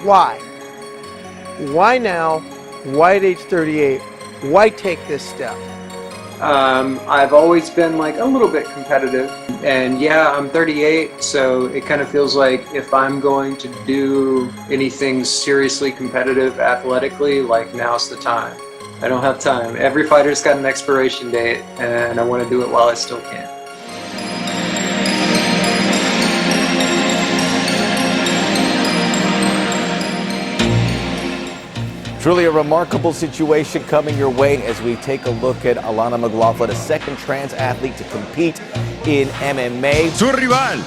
Why? Why now? Why at age 38? Why take this step? I've always been like a little bit competitive, and yeah, I'm 38, so it kind of feels like if I'm going to do anything seriously competitive athletically, like now's the time. I don't have time. Every fighter's got an expiration date, and I want to do it while I still can. Truly a remarkable situation coming your way as we take a look at Alana McLaughlin, a second trans athlete to compete in MMA. Su rival,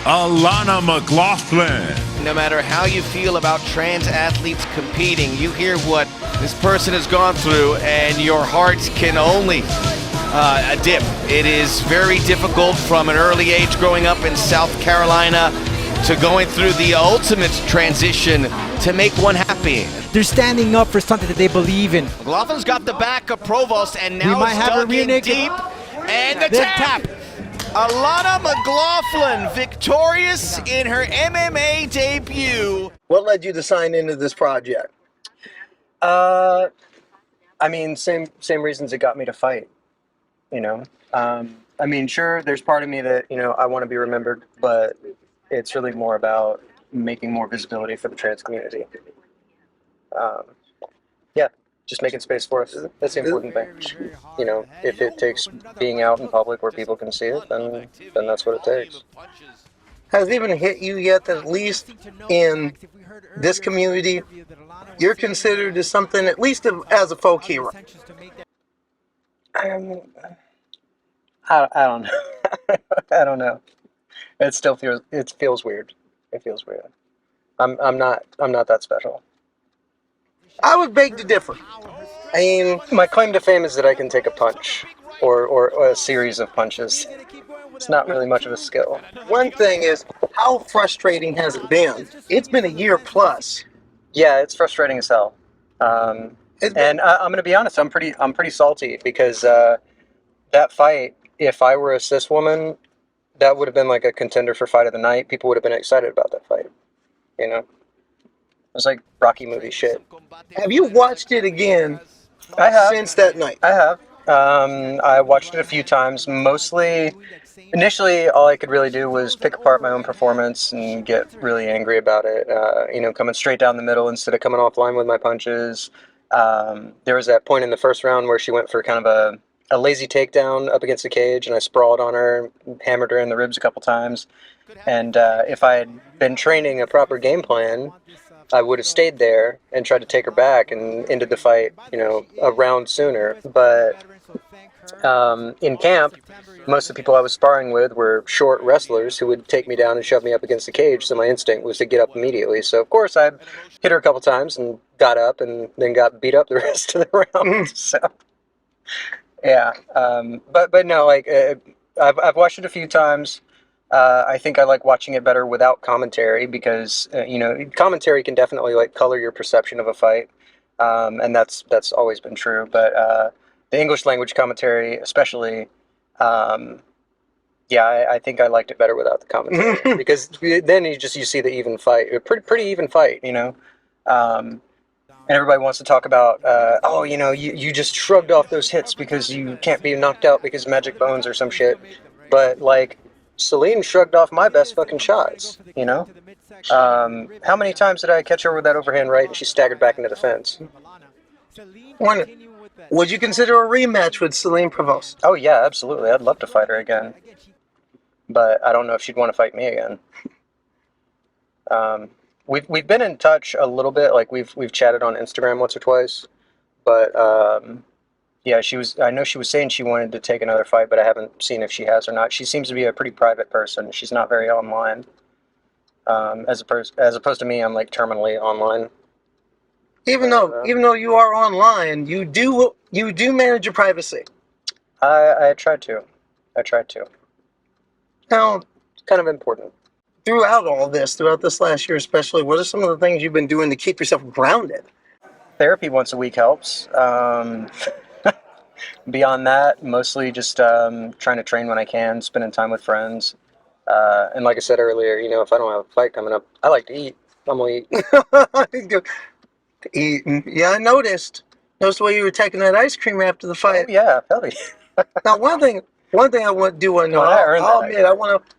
Alana McLaughlin. No matter how you feel about trans athletes competing, you hear what this person has gone through and your heart can only dip. It is very difficult from an early age growing up in South Carolina to going through the ultimate transition to make one happy. They're standing up for something that they believe in. McLaughlin's got the back of Provost, and now it's dug in deep. And the tap. Alana McLaughlin victorious in her MMA debut. What led you to sign into this project? I mean, same reasons it got me to fight, you know. I mean, sure, there's part of me that, you know, I want to be remembered, but it's really more about making more visibility for the trans community. Yeah, just making space for us. That's the important thing. You know, if it takes being out in public where people can see it, then that's what it takes. Has it even hit you yet that at least in this community, you're considered as something, at least as a folk hero? I don't know. I don't know. It feels weird. It feels weird. I'm not that special. I would beg to differ. I mean, my claim to fame is that I can take a punch or a series of punches. It's not really much of a skill. One thing is, how frustrating has it been? It's been a year plus. Yeah, it's frustrating as hell. And I'm gonna be honest, I'm pretty salty because that fight, if I were a cis woman, that would have been like a contender for fight of the night. People would have been excited about that fight. You know, it was like Rocky movie shit. Have you watched it again? I have. Since that night. I have. I watched it a few times. Mostly, initially, all I could really do was pick apart my own performance and get really angry about it. You know, coming straight down the middle instead of coming offline with my punches. There was that point in the first round where she went for kind of a lazy takedown up against the cage, and I sprawled on her, hammered her in the ribs a couple times. And if I had been training a proper game plan, I would have stayed there and tried to take her back and ended the fight, you know, a round sooner. But in camp, most of the people I was sparring with were short wrestlers who would take me down and shove me up against the cage, so my instinct was to get up immediately. So, of course, I hit her a couple times and got up and then got beat up the rest of the round. So, yeah. But no, like, I've watched it a few times. I think I like watching it better without commentary because, you know, commentary can definitely, like, color your perception of a fight. And that's always been true. But the English language commentary, especially, yeah, I think I liked it better without the commentary because then you see the even fight, a pretty even fight, you know. And everybody wants to talk about, oh, you know, you just shrugged off those hits because you can't be knocked out because of magic bones or some shit. But, like, Celine shrugged off my best fucking shots, you know? How many times did I catch her with that overhand right and she staggered back into the fence? Would you consider a rematch with Celine Provost? Oh, yeah, absolutely. I'd love to fight her again. But I don't know if she'd want to fight me again. We've been in touch a little bit, like we've chatted on Instagram once or twice, but yeah, I know she was saying she wanted to take another fight, but I haven't seen if she has or not. She seems to be a pretty private person. She's not very online. As opposed to me, I'm like terminally online. Even though you are online, you do manage your privacy. I try to. Now, It's kind of important. throughout this last year especially, what are some of the things you've been doing to keep yourself grounded? Therapy once a week helps. Beyond that, mostly just trying to train when I can, spending time with friends. And like I said earlier, you know, if I don't have a fight coming up, I like to eat. I'm gonna eat. Eating. Yeah, I noticed. Noticed the way you were taking that ice cream after the Oh fight. yeah, Pelly. Now, one thing I want to know. Come on, I earned I'll that. admit,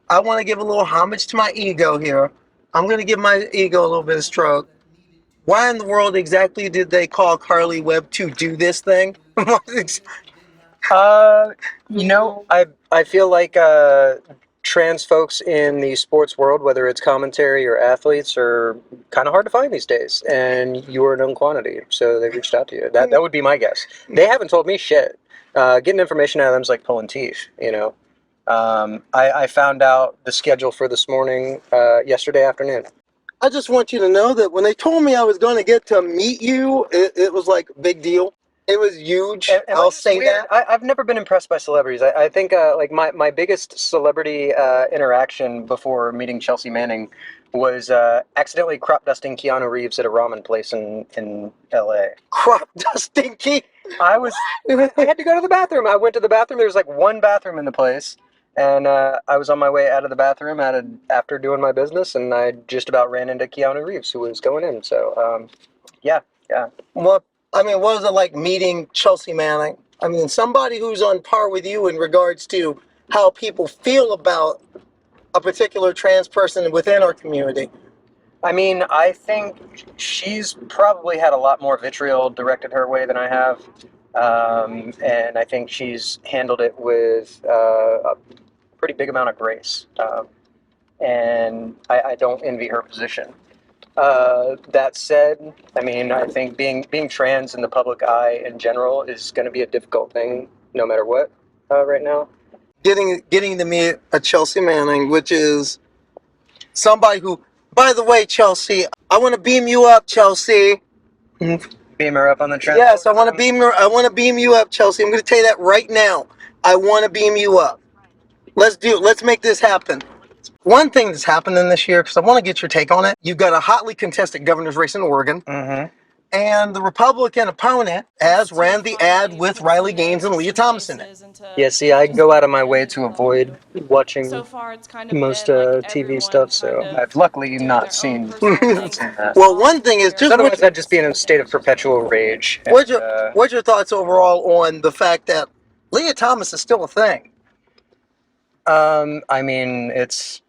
I want to give a little homage to my ego here. I'm going to give my ego a little bit of stroke. Why in the world exactly did they call Carly Webb to do this thing? You know, I feel like trans folks in the sports world, whether it's commentary or athletes, are kind of hard to find these days. And you are a known quantity, so they reached out to you. That would be my guess. They haven't told me shit. Getting information out of them is like pulling teeth. You know, I found out the schedule for this morning yesterday afternoon. I just want you to know that when they told me I was going to get to meet you, it was like a big deal. It was huge. Am I I'll just say weird? that. I've never been impressed by celebrities. I think like my biggest celebrity interaction before meeting Chelsea Manning was accidentally crop dusting Keanu Reeves at a ramen place in LA. Crop dusting key. I had to go to the bathroom. I went to the bathroom. There was like one bathroom in the place, and I was on my way out of the bathroom after doing my business, and I just about ran into Keanu Reeves, who was going in. So yeah. What I mean, what was it like meeting Chelsea Manning? I mean, somebody who's on par with you in regards to how people feel about a particular trans person within our community. I mean, I think she's probably had a lot more vitriol directed her way than I have. And I think she's handled it with a pretty big amount of grace. And I don't envy her position. That said, I mean, I think being trans in the public eye in general is going to be a difficult thing, no matter what, right now. Getting to meet a Chelsea Manning, which is somebody who, by the way, Chelsea, I want to beam you up, Chelsea. Beam her up on the trans. Yes, I want to beam her. I want to beam you up, Chelsea. I'm going to tell you that right now. I want to beam you up. Let's make this happen. One thing that's happening this year, because I want to get your take on it. You've got a hotly contested governor's race in Oregon. Mm-hmm. And the Republican opponent has ran the ad with Riley Gaines and Leah Thomas in it. Yeah, see, I go out of my way to avoid watching most TV stuff, so I've luckily not seen that. Well, one thing is just Otherwise, I'd just be in a state of perpetual rage. What's your thoughts overall on the fact that Leah Thomas is still a thing? I mean, it's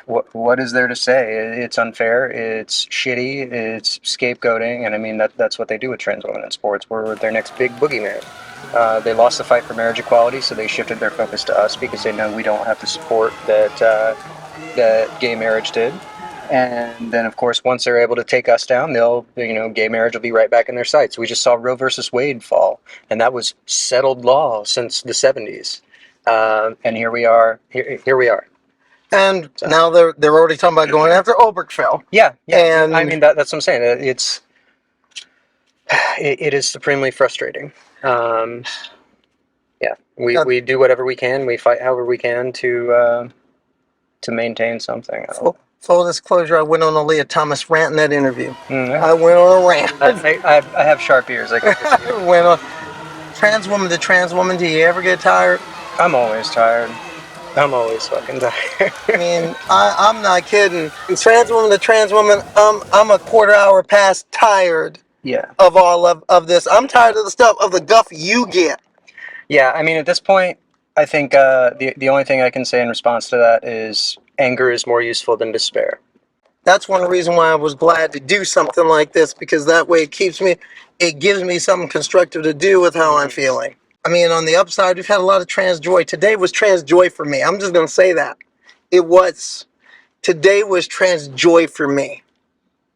what is there to say? It's unfair. It's shitty. It's scapegoating, and I mean that's what they do with trans women in sports. We're their next big boogeyman. They lost the fight for marriage equality, so they shifted their focus to us because they know we don't have the support that gay marriage did. And then, of course, once they're able to take us down, gay marriage will be right back in their sights. We just saw Roe versus Wade fall, and that was settled law since the 70s. And here we are. Here we are. And now they're already talking about going after Obergefell. Yeah. And I mean that's what I'm saying. It is supremely frustrating. We do whatever we can. We fight however we can to maintain something. Full disclosure, I went on a Leah Thomas rant in that interview. Mm-hmm. I went on a rant. I have sharp ears. I went on trans woman to trans woman. Do you ever get tired? I'm always tired. I'm always fucking tired. I mean, I'm not kidding. Trans woman to trans woman, I'm a quarter hour past tired. Yeah. Of all of this. I'm tired of the stuff of the guff you get. Yeah, I mean, at this point, I think the only thing I can say in response to that is anger is more useful than despair. That's one reason why I was glad to do something like this, because that way it gives me something constructive to do with how I'm feeling. I mean, on the upside, we've had a lot of trans joy. Today was trans joy for me. I'm just going to say that. Today was trans joy for me.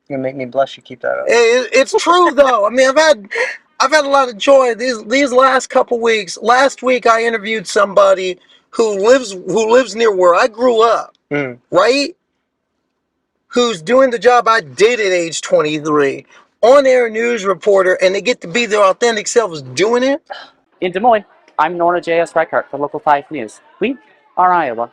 You make me blush. You keep that up. It's true though. I mean, I've had a lot of joy these last couple weeks. Last week I interviewed somebody who lives near where I grew up, right? Who's doing the job I did at age 23, on-air news reporter, and they get to be their authentic selves doing it. In Des Moines, I'm Nora J.S. Reichart for Local 5 News. We are Iowa.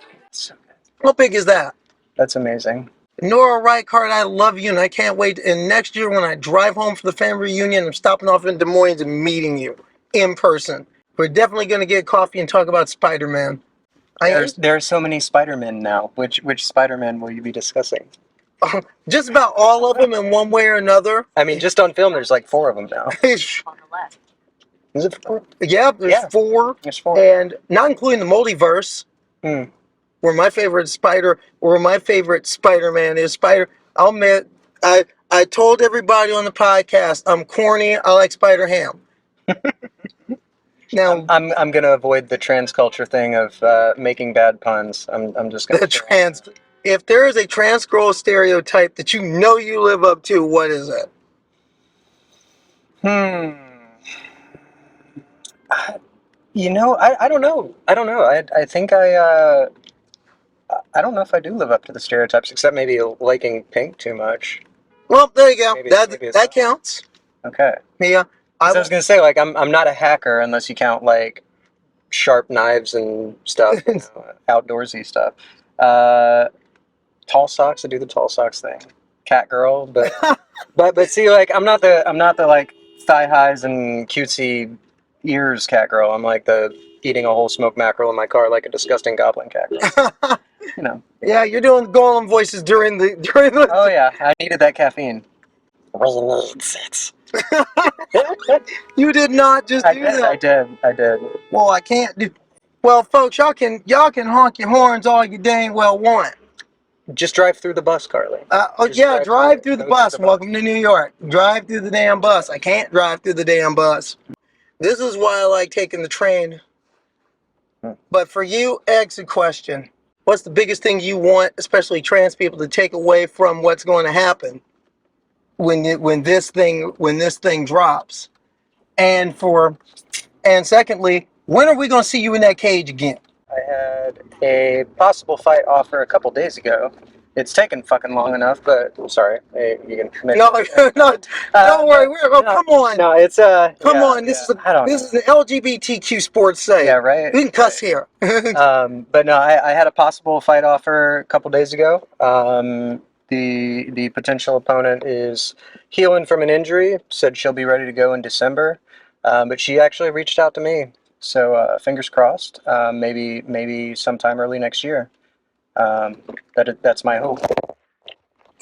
How big is that? That's amazing. Nora Reichart, I love you, and I can't wait. And next year when I drive home for the family reunion, I'm stopping off in Des Moines and meeting you in person. We're definitely going to get coffee and talk about Spider-Man. There are so many Spider-Men now. Which Spider-Man will you be discussing? just about all of them in one way or another. I mean, just on film, there's like 4 of them now. Is it 4? Yeah, there's 4. There's 4. And not including the multiverse. Hmm. Where my favorite Spider-Man is I'll admit, I told everybody on the podcast, I'm corny, I like Spider-Ham. Now I'm gonna avoid the trans culture thing of making bad puns. I'm just gonna if there is a trans girl stereotype that you know you live up to, what is it? You know, I don't know. I think I don't know if I do live up to the stereotypes, except maybe liking pink too much. Well, there you go. Maybe That counts. Okay. Yeah. I was gonna say, like, I'm not a hacker unless you count like sharp knives and stuff, outdoorsy stuff. Tall socks, I do the tall socks thing. Cat girl, but but see, like, I'm not the like thigh highs and cutesy ears cat girl. I'm like the eating a whole smoked mackerel in my car like a disgusting goblin cat girl. Yeah, you're doing golem voices during the. Oh yeah, I needed that caffeine. You did not just do that. I did. Well, I can't do. Well, folks, y'all can honk your horns all you dang well want. Just drive through the bus, Carly. Drive through the bus. Welcome to New York. Drive through the damn bus. I can't drive through the damn bus. This is why I like taking the train. But for you, exit question. What's the biggest thing you want, especially trans people, to take away from what's going to happen when this thing drops? And secondly, when are we going to see you in that cage again? I had a possible fight offer a couple days ago. It's taken fucking long enough, but I'm sorry. Hey, you can no, don't worry. Come on. No, it's come on. This is an LGBTQ sports site. Yeah, right. We can cuss here. But no, I had a possible fight offer a couple days ago. The potential opponent is healing from an injury. Said she'll be ready to go in December, but she actually reached out to me. So fingers crossed. Maybe sometime early next year. That's my hope.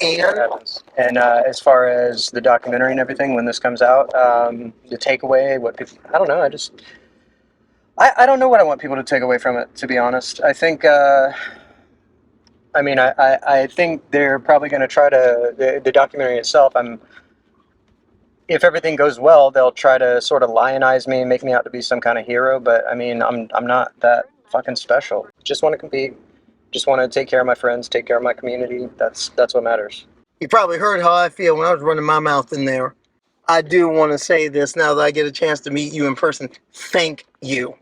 And as far as the documentary and everything, when this comes out, the takeaway, what people, I don't know. I don't know what I want people to take away from it, to be honest. I think, I think they're probably going to try to, the documentary itself, if everything goes well, they'll try to sort of lionize me, make me out to be some kind of hero, but I mean, I'm not that fucking special. Just want to compete. Just want to take care of my friends, take care of my community. That's what matters. You probably heard how I feel when I was running my mouth in there. I do want to say this now that I get a chance to meet you in person. Thank you.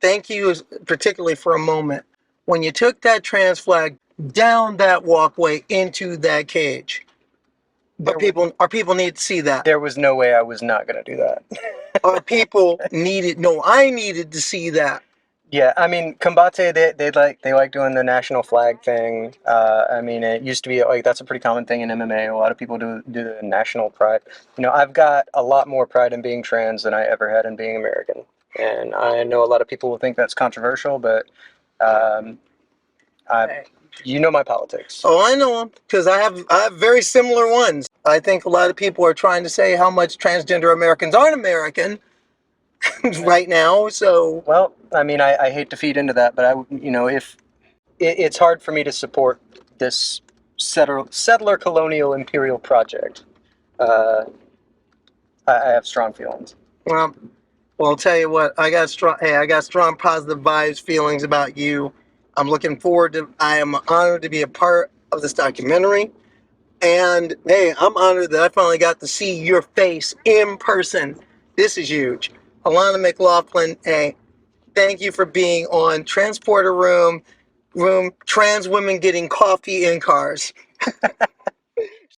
Thank you, particularly for a moment when you took that trans flag down that walkway into that cage. But our people need to see that. There was no way I was not going to do that. I needed to see that. Yeah, I mean, Combate, they like doing the national flag thing. I mean, it used to be like that's a pretty common thing in MMA. A lot of people do the national pride. You know, I've got a lot more pride in being trans than I ever had in being American. And I know a lot of people will think that's controversial, but you know my politics. Oh, I know them because I have very similar ones. I think a lot of people are trying to say how much transgender Americans aren't American. Right now, so well, I mean, I hate to feed into that, but if it's hard for me to support this settler colonial imperial project, I have strong feelings. Well, I'll tell you what, I got strong positive vibes, feelings about you. I'm looking forward to. I am honored to be a part of this documentary, and hey, I'm honored that I finally got to see your face in person. This is huge. Alana McLaughlin, hey, thank you for being on Transporter Room, Trans Women Getting Coffee in Cars.